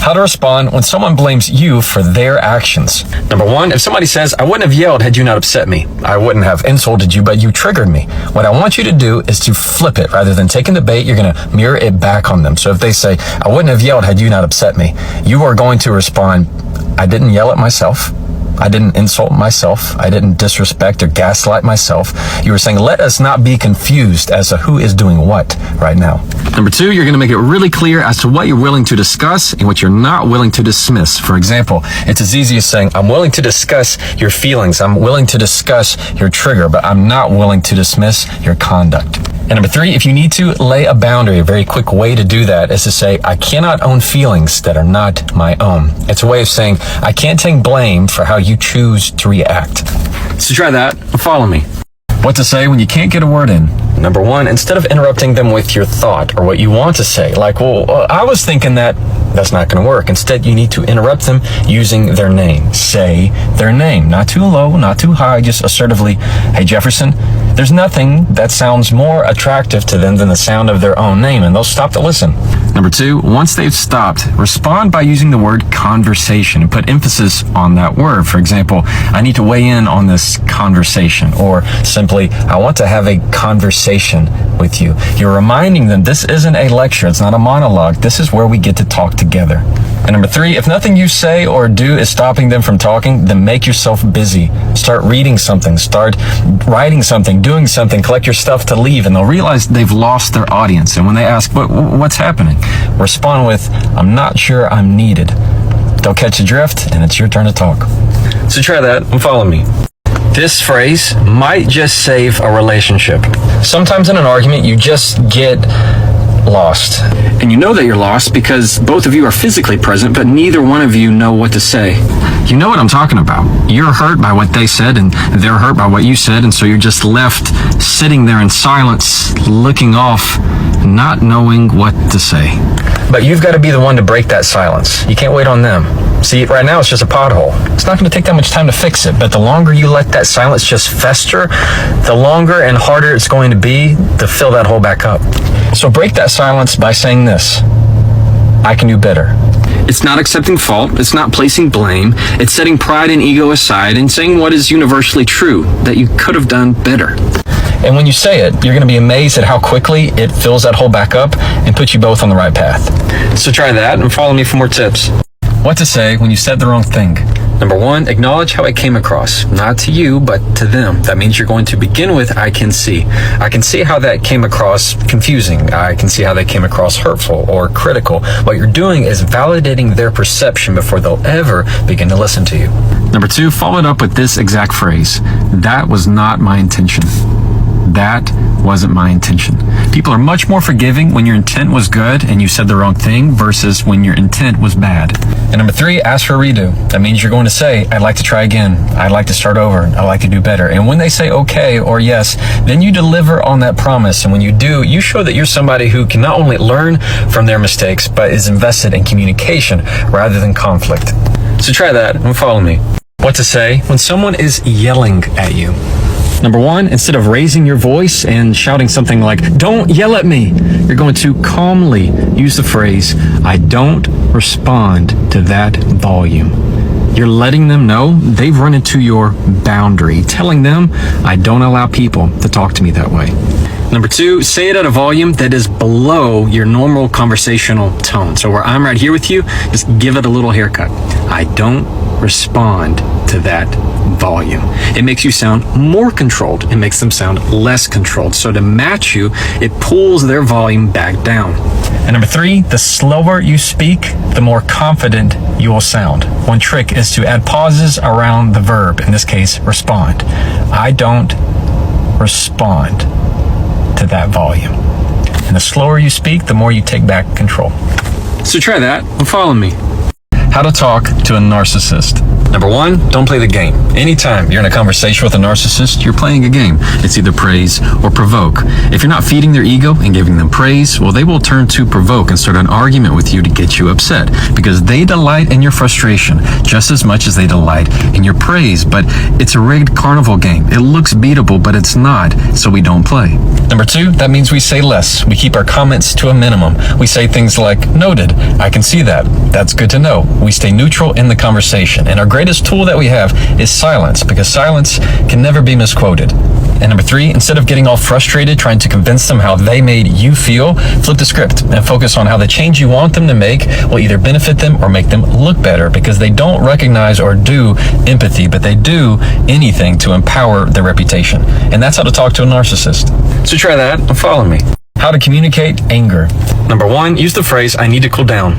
How to respond when someone blames you for their actions. Number one, if somebody says, I wouldn't have yelled had you not upset me. I wouldn't have insulted you, but you triggered me. What I want you to do is to flip it. Rather than taking the bait, you're going to mirror it back on them. So if they say, I wouldn't have yelled had you not upset me, you are going to respond, I didn't yell at myself. I didn't insult myself. I didn't disrespect or gaslight myself. You were saying, let us not be confused as to who is doing what right now. Number two, you're going to make it really clear as to what you're willing to discuss and what you're not willing to dismiss. For example, it's as easy as saying, I'm willing to discuss your feelings. I'm willing to discuss your trigger, but I'm not willing to dismiss your conduct. And number three, if you need to lay a boundary, a very quick way to do that is to say, I cannot own feelings that are not my own. It's a way of saying, I can't take blame for how you choose to react. So try that and follow me. What to say when you can't get a word in. Number one, instead of interrupting them with your thought or what you want to say, like, well, I was thinking that's not going to work. Instead, you need to interrupt them using their name. Say their name, not too low, not too high, just assertively, hey, Jefferson, there's nothing that sounds more attractive to them than the sound of their own name, and they'll stop to listen. Number two, once they've stopped, respond by using the word conversation and put emphasis on that word. For example, I need to weigh in on this conversation, or simply, I want to have a conversation with you. You're reminding them this isn't a lecture, it's not a monologue, this is where we get to talk together. And number three, if nothing you say or do is stopping them from talking, then make yourself busy. Start reading something, start writing something, doing something, collect your stuff to leave, and they'll realize they've lost their audience. And when they ask, what's happening? Respond with, I'm not sure I'm needed. They'll catch a drift, and it's your turn to talk. So try that and follow me. This phrase might just save a relationship. Sometimes in an argument, you just get lost. And you know that you're lost because both of you are physically present, but neither one of you know what to say. You know what I'm talking about. You're hurt by what they said, and they're hurt by what you said, and so you're just left sitting there in silence, looking off, not knowing what to say. But you've got to be the one to break that silence. You can't wait on them. See, right now it's just a pothole. It's not going to take that much time to fix it, but the longer you let that silence just fester, the longer and harder it's going to be to fill that hole back up. So break that silence by saying this: I can do better. It's not accepting fault. It's not placing blame. It's setting pride and ego aside and saying what is universally true, that you could have done better. And when you say it, you're going to be amazed at how quickly it fills that hole back up and puts you both on the right path. So try that and follow me for more tips. What to say when you said the wrong thing. Number one, acknowledge how it came across. Not to you, but to them. That means you're going to begin with, I can see. I can see how that came across confusing. I can see how that came across hurtful or critical. What you're doing is validating their perception before they'll ever begin to listen to you. Number two, follow it up with this exact phrase. That was not my intention. That wasn't my intention. People are much more forgiving when your intent was good and you said the wrong thing versus when your intent was bad. And number three, ask for a redo. That means you're going to say, I'd like to try again. I'd like to start over. I'd like to do better. And when they say okay or yes, then you deliver on that promise. And when you do, you show that you're somebody who can not only learn from their mistakes, but is invested in communication rather than conflict. So try that and follow me. What to say when someone is yelling at you. Number one, instead of raising your voice and shouting something like, don't yell at me, you're going to calmly use the phrase, I don't respond to that volume. You're letting them know they've run into your boundary, telling them, I don't allow people to talk to me that way. Number two, say it at a volume that is below your normal conversational tone. So where I'm right here with you, just give it a little haircut. I don't respond to that volume. It makes you sound more controlled. It makes them sound less controlled. So to match you, it pulls their volume back down. And number three, the slower you speak, the more confident you will sound. One trick is to add pauses around the verb, in this case, respond. I don't respond to that volume. And the slower you speak, the more you take back control. So try that and follow me. How to talk to a narcissist. Number one, don't play the game. Anytime you're in a conversation with a narcissist, you're playing a game. It's either praise or provoke. If you're not feeding their ego and giving them praise, well, they will turn to provoke and start an argument with you to get you upset because they delight in your frustration just as much as they delight in your praise. But it's a rigged carnival game. It looks beatable, but it's not, so we don't play. Number two, that means we say less. We keep our comments to a minimum. We say things like, noted, I can see that. That's good to know. We stay neutral in the conversation. And our greatest tool that we have is silence, because silence can never be misquoted. And number three, instead of getting all frustrated trying to convince them how they made you feel, flip the script and focus on how the change you want them to make will either benefit them or make them look better, because they don't recognize or do empathy, but they do anything to empower their reputation. And that's how to talk to a narcissist. So try that and follow me. How to communicate anger. Number one, use the phrase, I need to cool down.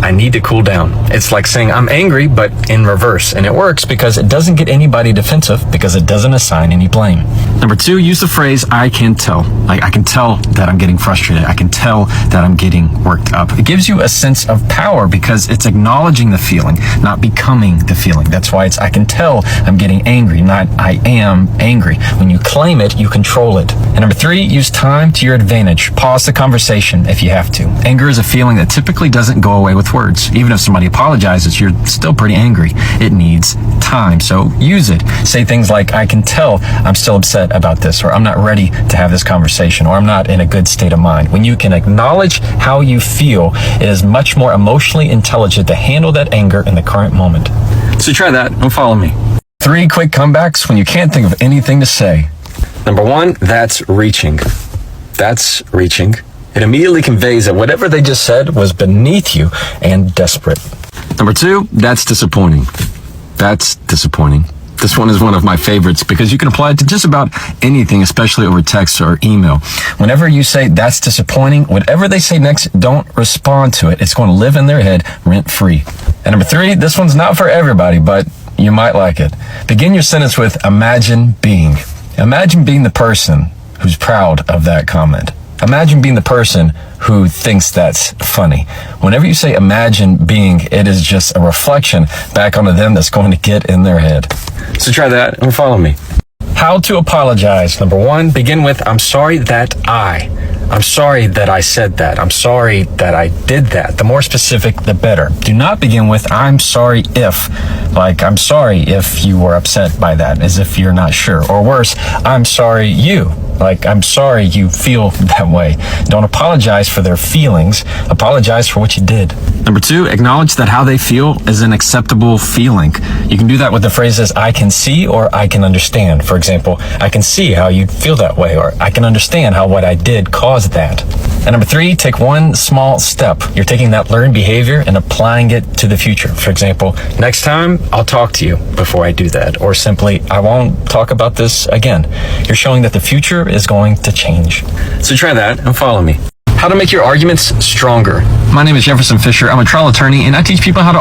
I need to cool down. It's like saying I'm angry, but in reverse. And it works because it doesn't get anybody defensive because it doesn't assign any blame. Number two, use the phrase, I can tell. Like, I can tell that I'm getting frustrated. I can tell that I'm getting worked up. It gives you a sense of power because it's acknowledging the feeling, not becoming the feeling. That's why it's, I can tell I'm getting angry, not I am angry. When you claim it, you control it. And number three, use time to your advantage. Pause the conversation if you have to. Anger is a feeling that typically doesn't go away with words. Even if somebody apologizes, you're still pretty angry. It needs time, so use it. Say things like, I can tell I'm still upset about this, or I'm not ready to have this conversation, or I'm not in a good state of mind. When you can acknowledge how you feel, it is much more emotionally intelligent to handle that anger in the current moment. So try that and follow me. 3 quick comebacks when you can't think of anything to say. Number one, that's reaching. That's reaching. It immediately conveys that whatever they just said was beneath you and desperate. Number two, that's disappointing. That's disappointing. This one is one of my favorites because you can apply it to just about anything, especially over text or email. Whenever you say that's disappointing, whatever they say next, don't respond to it. It's going to live in their head rent-free. And number three, this one's not for everybody, but you might like it. Begin your sentence with imagine being. Imagine being the person who's proud of that comment. Imagine being the person who thinks that's funny. Whenever you say imagine being, it is just a reflection back onto them that's going to get in their head. So try that and follow me. How to apologize. Number one, begin with, I'm sorry that I'm sorry that I said that. I'm sorry that I did that. The more specific, the better. Do not begin with, I'm sorry if. Like, I'm sorry if you were upset by that, as if you're not sure. Or worse, I'm sorry you. Like, I'm sorry you feel that way. Don't apologize for their feelings. Apologize for what you did. Number two, acknowledge that how they feel is an acceptable feeling. You can do that with the phrases, I can see or I can understand. For example, I can see how you feel that way, or I can understand how what I did caused that. And number three, take one small step. You're taking that learned behavior and applying it to the future. For example, next time I'll talk to you before I do that. Or simply, I won't talk about this again. You're showing that the future is going to change. So try that and follow me. How to make your arguments stronger. My name is Jefferson Fisher. I'm a trial attorney and I teach people how to